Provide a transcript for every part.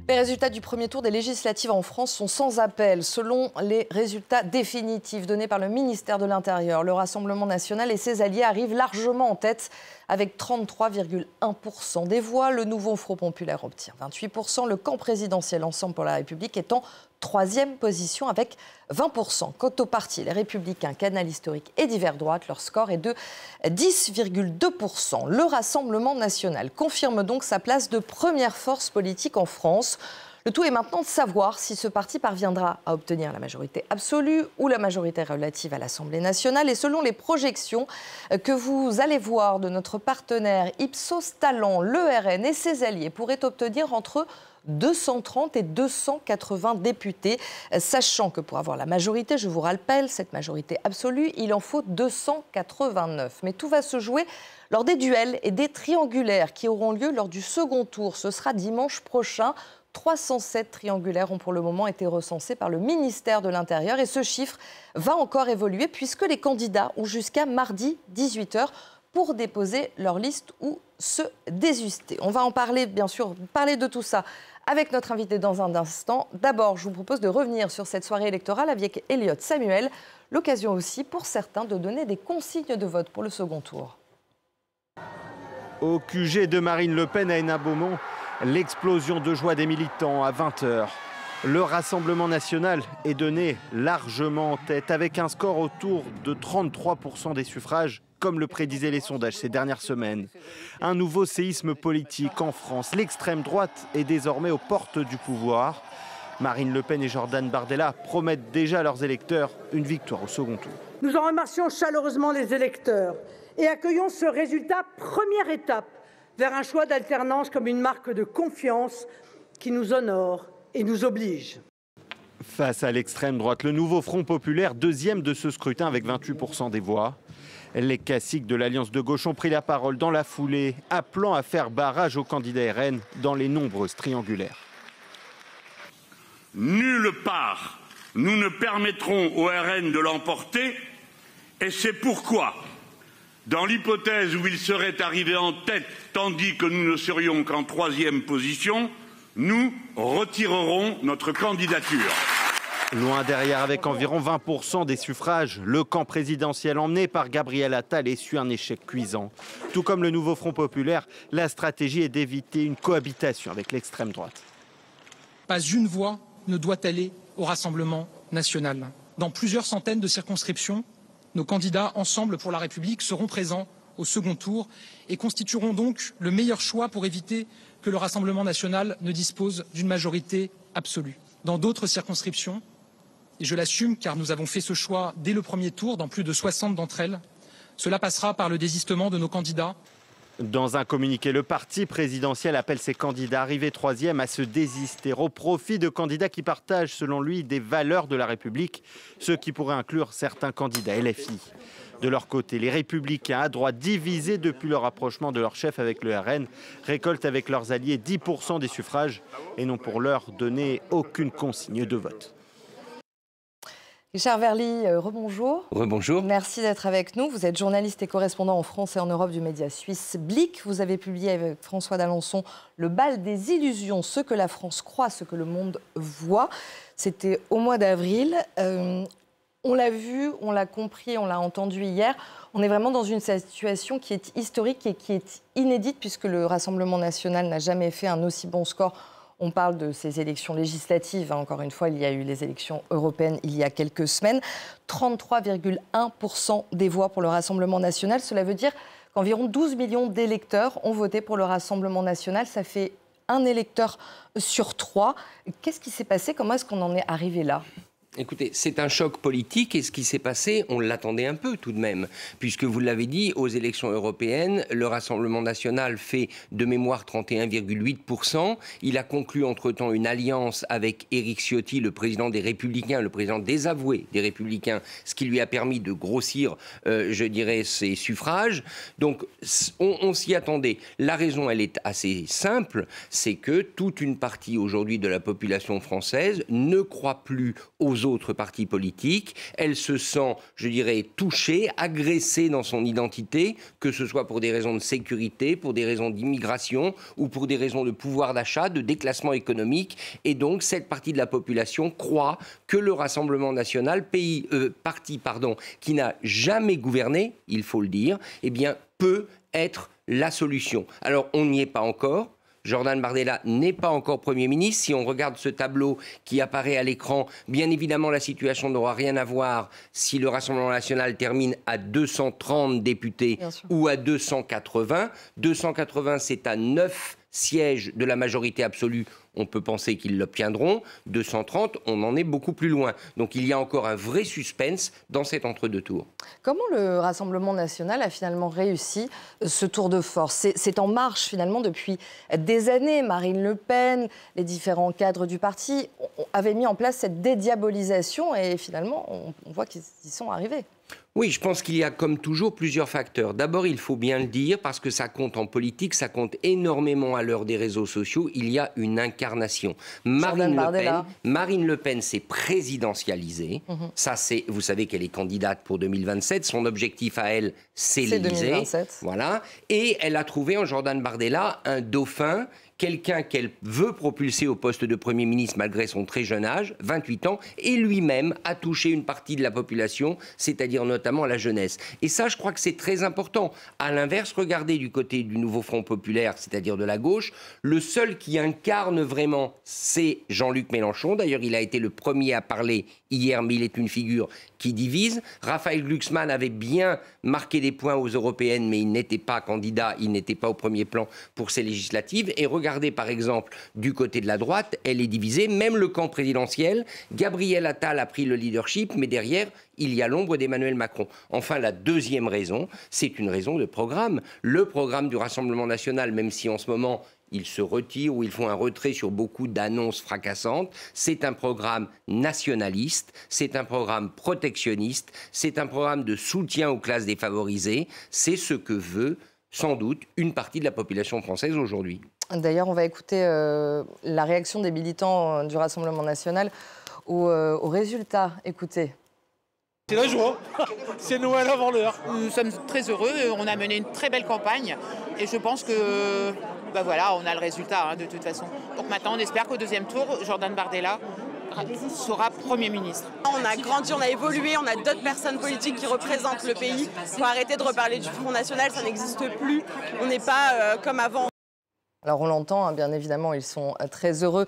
Les résultats du premier tour des législatives en France sont sans appel. Selon les résultats définitifs donnés par le ministère de l'Intérieur, le Rassemblement national et ses alliés arrivent largement en tête avec 33,1% des voix. Le nouveau Front populaire obtient 28%. Le camp présidentiel Ensemble pour la République est en troisième position avec 20%. Quant au parti Les Républicains, Canal historique et divers droite, leur score est de 10,2%. Le Rassemblement national confirme donc sa place de première force politique en France. Le tout est maintenant de savoir si ce parti parviendra à obtenir la majorité absolue ou la majorité relative à l'Assemblée nationale. Et selon les projections que vous allez voir de notre partenaire Ipsos Talent, le RN et ses alliés pourraient obtenir entre 230 et 280 députés, sachant que pour avoir la majorité, je vous rappelle, cette majorité absolue, il en faut 289. Mais tout va se jouer lors des duels et des triangulaires qui auront lieu lors du second tour. Ce sera dimanche prochain. 307 triangulaires ont pour le moment été recensés par le ministère de l'Intérieur et ce chiffre va encore évoluer puisque les candidats ont jusqu'à mardi 18h pour déposer leur liste ou se désister. On va en parler, bien sûr, parler de tout ça avec notre invité dans un instant. D'abord, je vous propose de revenir sur cette soirée électorale avec Elliott Samuel. L'occasion aussi pour certains de donner des consignes de vote pour le second tour. Au QG de Marine Le Pen à Hénin-Beaumont, l'explosion de joie des militants à 20h. Le Rassemblement national est donné largement en tête avec un score autour de 33% des suffrages, comme le prédisaient les sondages ces dernières semaines. Un nouveau séisme politique en France. L'extrême droite est désormais aux portes du pouvoir. Marine Le Pen et Jordan Bardella promettent déjà à leurs électeurs une victoire au second tour. Nous en remercions chaleureusement les électeurs et accueillons ce résultat, première étape vers un choix d'alternance comme une marque de confiance qui nous honore et nous oblige. Face à l'extrême droite, le nouveau Front populaire, deuxième de ce scrutin avec 28% des voix. Les caciques de l'Alliance de gauche ont pris la parole dans la foulée, appelant à faire barrage aux candidats RN dans les nombreuses triangulaires. Nulle part, nous ne permettrons au RN de l'emporter, et c'est pourquoi, dans l'hypothèse où il serait arrivé en tête, tandis que nous ne serions qu'en troisième position, nous retirerons notre candidature. Loin derrière, avec environ 20% des suffrages, le camp présidentiel emmené par Gabriel Attal essuie un échec cuisant. Tout comme le nouveau Front populaire, la stratégie est d'éviter une cohabitation avec l'extrême droite. Pas une voix ne doit aller au Rassemblement national. Dans plusieurs centaines de circonscriptions, nos candidats Ensemble pour la République seront présents au second tour et constitueront donc le meilleur choix pour éviter que le Rassemblement national ne dispose d'une majorité absolue. Dans d'autres circonscriptions, et je l'assume car nous avons fait ce choix dès le premier tour dans plus de 60 d'entre elles, cela passera par le désistement de nos candidats. Dans un communiqué, le parti présidentiel appelle ses candidats arrivés troisième à se désister au profit de candidats qui partagent, selon lui, des valeurs de la République, ce qui pourrait inclure certains candidats LFI. De leur côté, les Républicains à droite, divisés depuis le rapprochement de leur chef avec le RN, récoltent avec leurs alliés 10% des suffrages et n'ont pour l'heure donné aucune consigne de vote. Richard Verly, rebonjour. Rebonjour. Merci d'être avec nous. Vous êtes journaliste et correspondant en France et en Europe du média suisse Blick. Vous avez publié avec François d'Alençon Le bal des illusions, ce que la France croit, ce que le monde voit. C'était au mois d'avril. On l'a vu, on l'a compris, on l'a entendu hier. On est vraiment dans une situation qui est historique et qui est inédite puisque le Rassemblement national n'a jamais fait un aussi bon score. On parle de ces élections législatives. Encore une fois, il y a eu les élections européennes il y a quelques semaines. 33,1% des voix pour le Rassemblement national. Cela veut dire qu'environ 12 millions d'électeurs ont voté pour le Rassemblement national. Ça fait un électeur sur 3. Qu'est-ce qui s'est passé? Comment est-ce qu'on en est arrivé là? Écoutez, c'est un choc politique et ce qui s'est passé, on l'attendait un peu tout de même. Puisque vous l'avez dit, aux élections européennes, le Rassemblement national fait de mémoire 31,8%. Il a conclu entre-temps une alliance avec Éric Ciotti, le président des Républicains, le président désavoué des Républicains, ce qui lui a permis de grossir, je dirais, ses suffrages. Donc, on s'y attendait. La raison, elle est assez simple, c'est que toute une partie aujourd'hui de la population française ne croit plus aux autres partis politiques. Elle se sent, je dirais, touchée, agressée dans son identité, que ce soit pour des raisons de sécurité, pour des raisons d'immigration ou pour des raisons de pouvoir d'achat, de déclassement économique. Et donc, cette partie de la population croit que le Rassemblement national, parti qui n'a jamais gouverné, il faut le dire, eh bien, peut être la solution. Alors, on n'y est pas encore. Jordan Bardella n'est pas encore Premier ministre. Si on regarde ce tableau qui apparaît à l'écran, bien évidemment, la situation n'aura rien à voir si le Rassemblement national termine à 230 députés ou à 280. 280, c'est à 9 sièges de la majorité absolue. On peut penser qu'ils l'obtiendront. 230, on en est beaucoup plus loin. Donc il y a encore un vrai suspense dans cet entre-deux tours. Comment le Rassemblement national a finalement réussi ce tour de force? C'est en marche finalement depuis des années. Marine Le Pen, les différents cadres du parti avaient mis en place cette dédiabolisation et finalement on voit qu'ils y sont arrivés. Oui, je pense qu'il y a comme toujours plusieurs facteurs. D'abord, il faut bien le dire, parce que ça compte en politique, ça compte énormément à l'heure des réseaux sociaux, il y a une incarnation. Marine Le Pen s'est présidentialisée. Ça, vous savez qu'elle est candidate pour 2027. Son objectif à elle, c'est l'Élysée. Voilà. Et elle a trouvé en Jordan Bardella un dauphin, quelqu'un qu'elle veut propulser au poste de Premier ministre malgré son très jeune âge, 28 ans, et lui-même a touché une partie de la population, c'est-à-dire notamment la jeunesse. Et ça, je crois que c'est très important. À l'inverse, regardez du côté du nouveau Front populaire, c'est-à-dire de la gauche, le seul qui incarne vraiment, c'est Jean-Luc Mélenchon. D'ailleurs, il a été le premier à parler hier, mais il est une figure qui divise. Raphaël Glucksmann avait bien marqué des points aux européennes, mais il n'était pas candidat, il n'était pas au premier plan pour ces législatives. Et regardez par exemple du côté de la droite, elle est divisée, même le camp présidentiel. Gabriel Attal a pris le leadership, mais derrière, il y a l'ombre d'Emmanuel Macron. Enfin, la deuxième raison, c'est une raison de programme. Le programme du Rassemblement national, même si en ce moment ils se retirent ou ils font un retrait sur beaucoup d'annonces fracassantes, c'est un programme nationaliste, c'est un programme protectionniste, c'est un programme de soutien aux classes défavorisées. C'est ce que veut sans doute une partie de la population française aujourd'hui. D'ailleurs, on va écouter la réaction des militants du Rassemblement national au résultat. Écoutez. C'est la joie, c'est Noël avant l'heure. Nous sommes très heureux, on a mené une très belle campagne et je pense que voilà, on a le résultat de toute façon. Donc maintenant on espère qu'au deuxième tour, Jordan Bardella sera Premier ministre. On a grandi, on a évolué, on a d'autres personnes politiques qui représentent le pays. Il faut arrêter de reparler du Front National, ça n'existe plus, on n'est pas comme avant. Alors on l'entend, bien évidemment, ils sont très heureux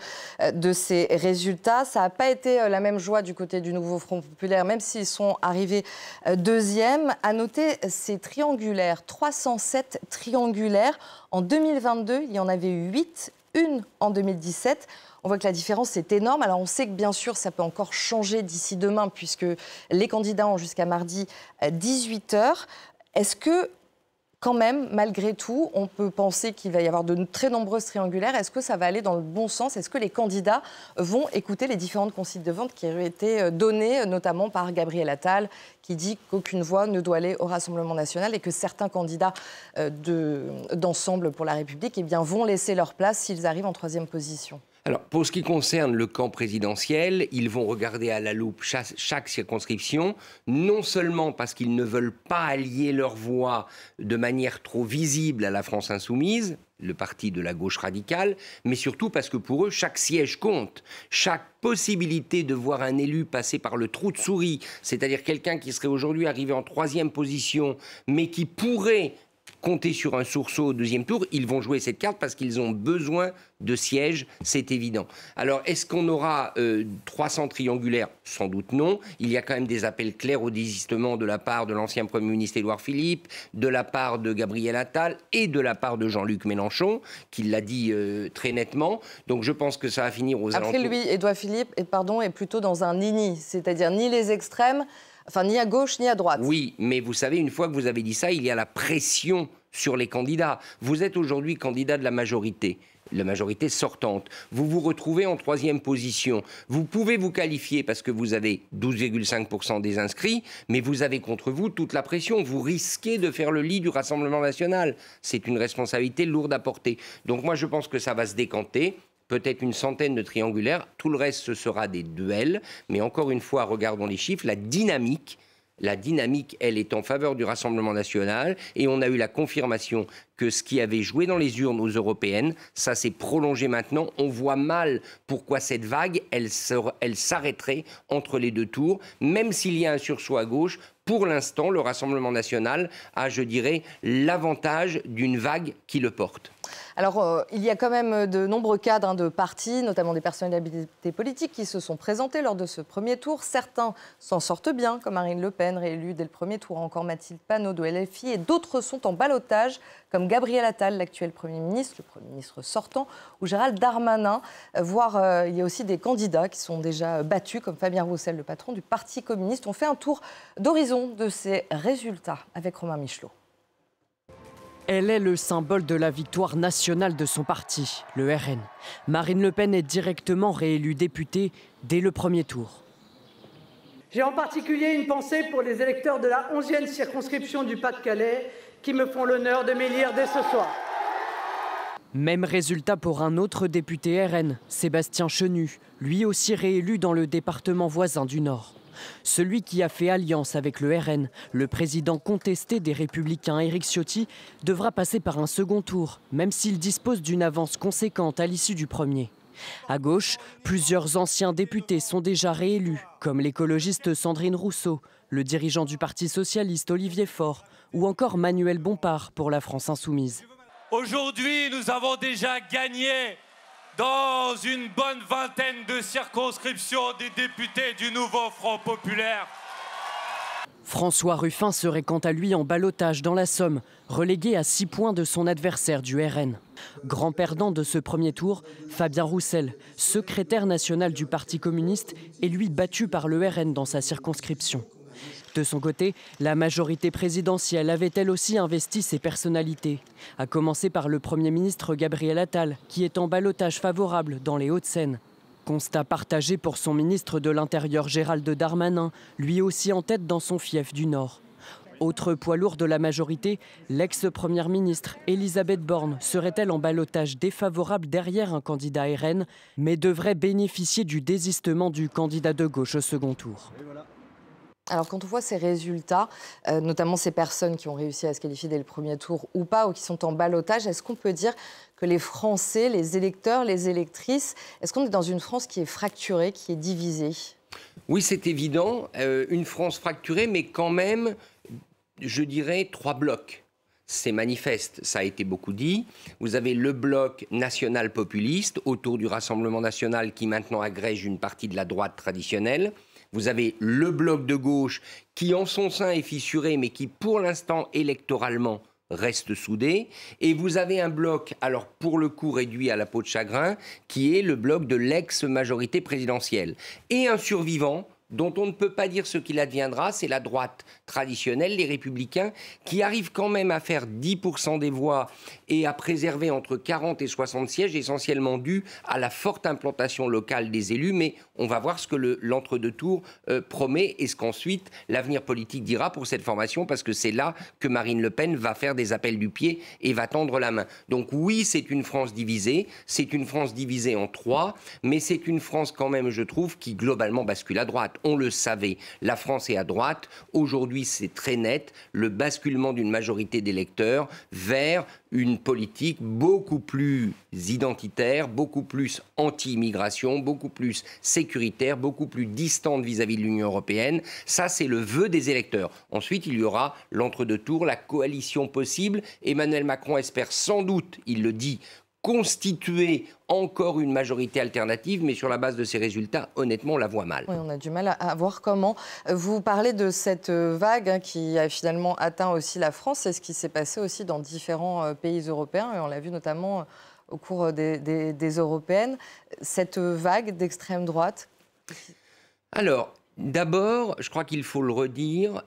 de ces résultats. Ça n'a pas été la même joie du côté du nouveau Front populaire, même s'ils sont arrivés deuxième. À noter ces triangulaires, 307 triangulaires. En 2022, il y en avait eu 8, une en 2017. On voit que la différence est énorme. Alors on sait que bien sûr, ça peut encore changer d'ici demain, puisque les candidats ont jusqu'à mardi 18h. Est-ce que quand même, malgré tout, on peut penser qu'il va y avoir de très nombreuses triangulaires. Est-ce que ça va aller dans le bon sens? Est-ce que les candidats vont écouter les différentes consignes de vote qui ont été données, notamment par Gabriel Attal, qui dit qu'aucune voix ne doit aller au Rassemblement national et que certains candidats d'Ensemble pour la République vont laisser leur place s'ils arrivent en troisième position? Alors, pour ce qui concerne le camp présidentiel, ils vont regarder à la loupe chaque circonscription, non seulement parce qu'ils ne veulent pas allier leur voix de manière trop visible à la France insoumise, le parti de la gauche radicale, mais surtout parce que pour eux, chaque siège compte. Chaque possibilité de voir un élu passer par le trou de souris, c'est-à-dire quelqu'un qui serait aujourd'hui arrivé en troisième position, mais qui pourrait compter sur un sursaut au deuxième tour, ils vont jouer cette carte parce qu'ils ont besoin de sièges, c'est évident. Alors, est-ce qu'on aura 300 triangulaires? Sans doute non. Il y a quand même des appels clairs au désistement de la part de l'ancien Premier ministre Édouard Philippe, de la part de Gabriel Attal et de la part de Jean-Luc Mélenchon, qui l'a dit très nettement. Donc, je pense que ça va finir aux alentours. Après lui, Édouard Philippe est plutôt dans un nini, c'est-à-dire ni les extrêmes, enfin, ni à gauche, ni à droite. Oui, mais vous savez, une fois que vous avez dit ça, il y a la pression sur les candidats. Vous êtes aujourd'hui candidat de la majorité sortante. Vous vous retrouvez en troisième position. Vous pouvez vous qualifier parce que vous avez 12,5% des inscrits, mais vous avez contre vous toute la pression. Vous risquez de faire le lit du Rassemblement national. C'est une responsabilité lourde à porter. Donc moi, je pense que ça va se décanter peut-être une centaine de triangulaires. Tout le reste, ce sera des duels. Mais encore une fois, regardons les chiffres. La dynamique, elle est en faveur du Rassemblement national. Et on a eu la confirmation que ce qui avait joué dans les urnes aux européennes, ça s'est prolongé maintenant. On voit mal pourquoi cette vague, elle s'arrêterait entre les deux tours, même s'il y a un sursaut à gauche. Pour l'instant, le Rassemblement national a, je dirais, l'avantage d'une vague qui le porte. Alors, il y a quand même de nombreux cadres de partis, notamment des personnalités politiques, qui se sont présentés lors de ce premier tour. Certains s'en sortent bien, comme Marine Le Pen, réélue dès le premier tour, encore Mathilde Panot de LFI, et d'autres sont en ballottage, comme Gabriel Attal, l'actuel Premier ministre, le Premier ministre sortant, ou Gérald Darmanin. Voire, il y a aussi des candidats qui sont déjà battus, comme Fabien Roussel, le patron du Parti communiste. On fait un tour d'horizon de ces résultats avec Romain Michelot. Elle est le symbole de la victoire nationale de son parti, le RN. Marine Le Pen est directement réélue députée dès le premier tour. J'ai en particulier une pensée pour les électeurs de la 11e circonscription du Pas-de-Calais qui me font l'honneur de m'élire dès ce soir. Même résultat pour un autre député RN, Sébastien Chenu, lui aussi réélu dans le département voisin du Nord. Celui qui a fait alliance avec le RN, le président contesté des Républicains Éric Ciotti, devra passer par un second tour, même s'il dispose d'une avance conséquente à l'issue du premier. À gauche, plusieurs anciens députés sont déjà réélus, comme l'écologiste Sandrine Rousseau, le dirigeant du Parti socialiste Olivier Faure, ou encore Manuel Bompard pour la France insoumise. Aujourd'hui, nous avons déjà gagné dans une bonne vingtaine de circonscriptions des députés du nouveau Front populaire. François Ruffin serait quant à lui en ballottage dans la Somme, relégué à 6 points de son adversaire du RN. Grand perdant de ce premier tour, Fabien Roussel, secrétaire national du Parti communiste, est lui battu par le RN dans sa circonscription. De son côté, la majorité présidentielle avait elle aussi investi ses personnalités, à commencer par le Premier ministre Gabriel Attal, qui est en ballottage favorable dans les Hauts-de-Seine. Constat partagé pour son ministre de l'Intérieur Gérald Darmanin, lui aussi en tête dans son fief du Nord. Autre poids lourd de la majorité, l'ex-première ministre Elisabeth Borne serait-elle en ballottage défavorable derrière un candidat RN, mais devrait bénéficier du désistement du candidat de gauche au second tour. Alors quand on voit ces résultats, notamment ces personnes qui ont réussi à se qualifier dès le premier tour ou pas, ou qui sont en ballottage, est-ce qu'on peut dire que les Français, les électeurs, les électrices, est-ce qu'on est dans une France qui est fracturée, qui est divisée ? Oui, c'est évident, une France fracturée, mais quand même, je dirais, 3 blocs. C'est manifeste, ça a été beaucoup dit. Vous avez le bloc national populiste autour du Rassemblement national qui maintenant agrège une partie de la droite traditionnelle. Vous avez le bloc de gauche qui en son sein est fissuré mais qui pour l'instant électoralement reste soudé. Et vous avez un bloc, alors pour le coup réduit à la peau de chagrin, qui est le bloc de l'ex-majorité présidentielle. Et un survivant dont on ne peut pas dire ce qu'il adviendra, c'est la droite traditionnelle, les Républicains, qui arrivent quand même à faire 10% des voix et à préserver entre 40 et 60 sièges, essentiellement dû à la forte implantation locale des élus. Mais on va voir ce que l'entre-deux tours promet et ce qu'ensuite l'avenir politique dira pour cette formation, parce que c'est là que Marine Le Pen va faire des appels du pied et va tendre la main. Donc oui, c'est une France divisée en 3, mais c'est une France quand même, je trouve, qui globalement bascule à droite. On le savait, la France est à droite. Aujourd'hui, c'est très net, le basculement d'une majorité d'électeurs vers une politique beaucoup plus identitaire, beaucoup plus anti-immigration, beaucoup plus sécuritaire, beaucoup plus distante vis-à-vis de l'Union européenne. Ça, c'est le vœu des électeurs. Ensuite, il y aura l'entre-deux tours, la coalition possible. Emmanuel Macron espère sans doute, il le dit, constituer encore une majorité alternative, mais sur la base de ces résultats, honnêtement, on la voit mal. Oui, on a du mal à voir comment. Vous parlez de cette vague qui a finalement atteint aussi la France. C'est ce qui s'est passé aussi dans différents pays européens, et on l'a vu notamment au cours des européennes. Cette vague d'extrême droite. Alors, d'abord, je crois qu'il faut le redire,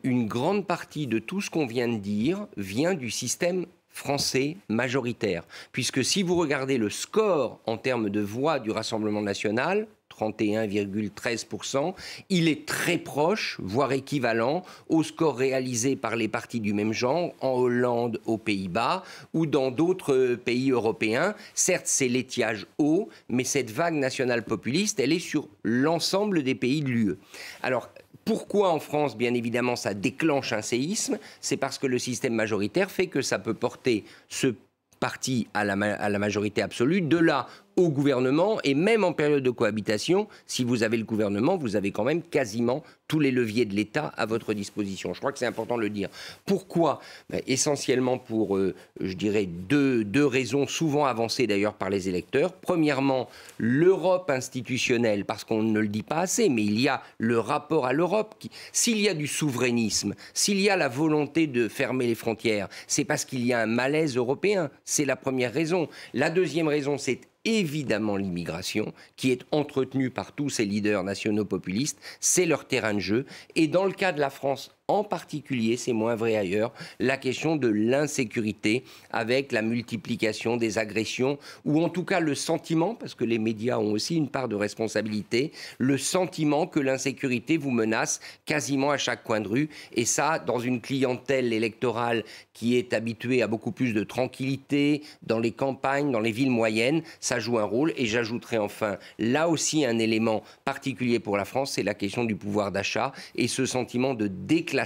une grande partie de tout ce qu'on vient de dire vient du système français majoritaire. Puisque si vous regardez le score en termes de voix du Rassemblement national, 31,13%. Il est très proche, voire équivalent, au score réalisé par les partis du même genre en Hollande, aux Pays-Bas ou dans d'autres pays européens. Certes, c'est l'étiage haut, mais cette vague nationale populiste, elle est sur l'ensemble des pays de l'UE. Alors, pourquoi en France, bien évidemment, ça déclenche un séisme? C'est parce que le système majoritaire fait que ça peut porter ce parti à la majorité absolue, de là au gouvernement, et même en période de cohabitation, si vous avez le gouvernement, vous avez quand même quasiment tous les leviers de l'État à votre disposition. Je crois que c'est important de le dire. Pourquoi? Essentiellement pour, je dirais, deux raisons souvent avancées d'ailleurs par les électeurs. Premièrement, l'Europe institutionnelle, parce qu'on ne le dit pas assez, mais il y a le rapport à l'Europe. S'il y a du souverainisme, s'il y a la volonté de fermer les frontières, c'est parce qu'il y a un malaise européen. C'est la première raison. La deuxième raison, c'est évidemment l'immigration, qui est entretenue par tous ces leaders nationaux populistes. C'est leur terrain de jeu. Et dans le cas de la France en particulier, c'est moins vrai ailleurs, la question de l'insécurité avec la multiplication des agressions, ou en tout cas le sentiment, parce que les médias ont aussi une part de responsabilité, le sentiment que l'insécurité vous menace quasiment à chaque coin de rue. Et ça, dans une clientèle électorale qui est habituée à beaucoup plus de tranquillité, dans les campagnes, dans les villes moyennes, ça joue un rôle. Et j'ajouterai enfin, là aussi un élément particulier pour la France, c'est la question du pouvoir d'achat et ce sentiment de déclassement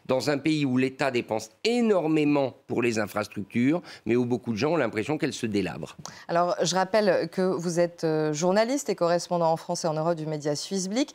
dans un pays où l'État dépense énormément pour les infrastructures, mais où beaucoup de gens ont l'impression qu'elles se délabrent. Alors, je rappelle que vous êtes journaliste et correspondant en France et en Europe du média suisse Blick.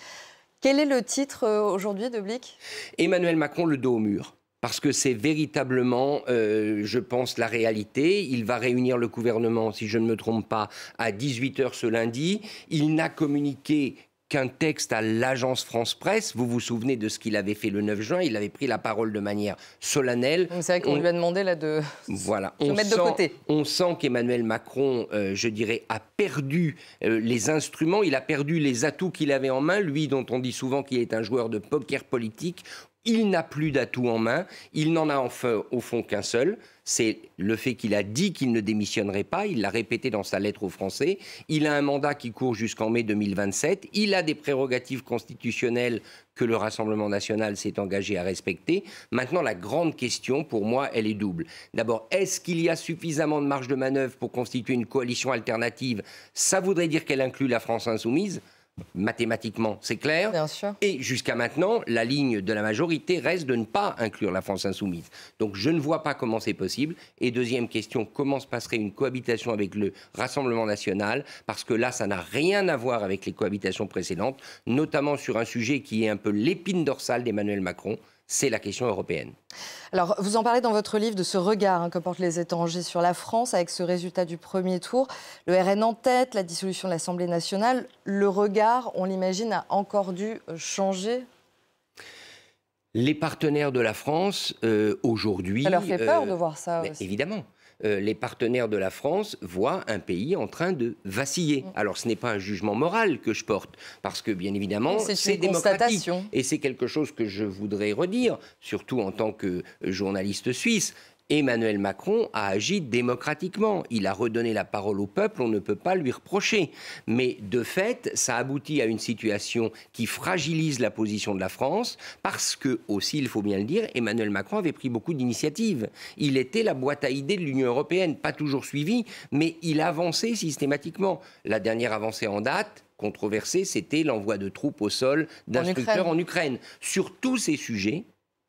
Quel est le titre aujourd'hui de Blick? Emmanuel Macron, le dos au mur. Parce que c'est véritablement, je pense, la réalité. Il va réunir le gouvernement, si je ne me trompe pas, à 18h ce lundi. Il n'a communiqué qu'un texte à l'agence France-Presse. Vous vous souvenez de ce qu'il avait fait le 9 juin. Il avait pris la parole de manière solennelle. C'est vrai qu'on lui a demandé là, de se mettre de côté. On sent qu'Emmanuel Macron, je dirais, a perdu les instruments. Il a perdu les atouts qu'il avait en main. Lui, dont on dit souvent qu'il est un joueur de poker politique. Il n'a plus d'atouts en main. Il n'en a enfin, au fond, qu'un seul. C'est le fait qu'il a dit qu'il ne démissionnerait pas. Il l'a répété dans sa lettre aux Français. Il a un mandat qui court jusqu'en mai 2027. Il a des prérogatives constitutionnelles que le Rassemblement national s'est engagé à respecter. Maintenant, la grande question, pour moi, elle est double. D'abord, est-ce qu'il y a suffisamment de marge de manœuvre pour constituer une coalition alternative? Ça voudrait dire qu'elle inclut la France insoumise. Mathématiquement, c'est clair. Bien sûr. Et jusqu'à maintenant, la ligne de la majorité reste de ne pas inclure la France insoumise. Donc je ne vois pas comment c'est possible. Et deuxième question, comment se passerait une cohabitation avec le Rassemblement national? Parce que là, ça n'a rien à voir avec les cohabitations précédentes, notamment sur un sujet qui est un peu l'épine dorsale d'Emmanuel Macron. C'est la question européenne. Alors, vous en parlez dans votre livre de ce regard que portent les étrangers sur la France avec ce résultat du premier tour. Le RN en tête, la dissolution de l'Assemblée nationale. Le regard, on l'imagine, a encore dû changer. Les partenaires de la France, aujourd'hui... Ça leur fait peur de voir ça aussi. Évidemment. Les partenaires de la France voient un pays en train de vaciller. Alors, ce n'est pas un jugement moral que je porte, parce que, bien évidemment, c'est démocratique. Et c'est quelque chose que je voudrais redire, surtout en tant que journaliste suisse. Emmanuel Macron a agi démocratiquement. Il a redonné la parole au peuple, on ne peut pas lui reprocher. Mais de fait, ça aboutit à une situation qui fragilise la position de la France, parce que, aussi, il faut bien le dire, Emmanuel Macron avait pris beaucoup d'initiatives. Il était la boîte à idées de l'Union européenne, pas toujours suivie, mais il avançait systématiquement. La dernière avancée en date, controversée, c'était l'envoi de troupes au sol d'instructeurs en Ukraine. Sur tous ces sujets,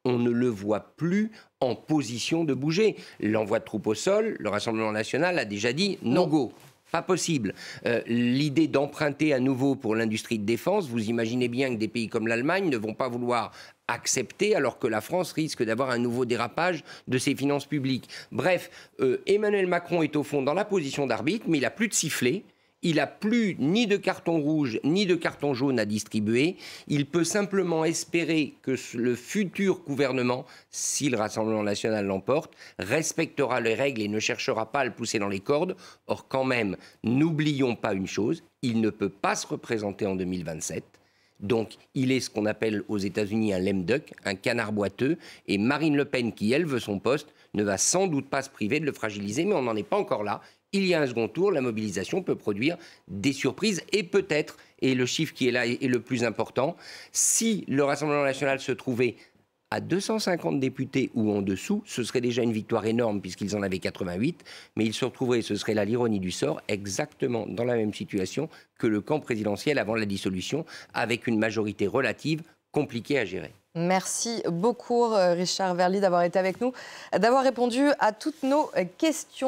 on ne le voit plus en position de bouger. L'envoi de troupes au sol, le Rassemblement national a déjà dit no go. Pas possible. L'idée d'emprunter à nouveau pour l'industrie de défense, vous imaginez bien que des pays comme l'Allemagne ne vont pas vouloir accepter, alors que la France risque d'avoir un nouveau dérapage de ses finances publiques. Bref, Emmanuel Macron est au fond dans la position d'arbitre, mais il n'a plus de sifflet. Il n'a plus ni de carton rouge ni de carton jaune à distribuer. Il peut simplement espérer que le futur gouvernement, si le Rassemblement national l'emporte, respectera les règles et ne cherchera pas à le pousser dans les cordes. Or, quand même, n'oublions pas une chose, il ne peut pas se représenter en 2027. Donc, il est ce qu'on appelle aux États-Unis un lame duck, un canard boiteux. Et Marine Le Pen, qui, elle, veut son poste, ne va sans doute pas se priver de le fragiliser, mais on n'en est pas encore là. il y a un second tour, la mobilisation peut produire des surprises et peut-être, et le chiffre qui est là est le plus important, si le Rassemblement national se trouvait à 250 députés ou en dessous, ce serait déjà une victoire énorme puisqu'ils en avaient 88, mais ils se retrouveraient, ce serait là l'ironie du sort, exactement dans la même situation que le camp présidentiel avant la dissolution, avec une majorité relative compliquée à gérer. Merci beaucoup Richard Verly d'avoir été avec nous, d'avoir répondu à toutes nos questions.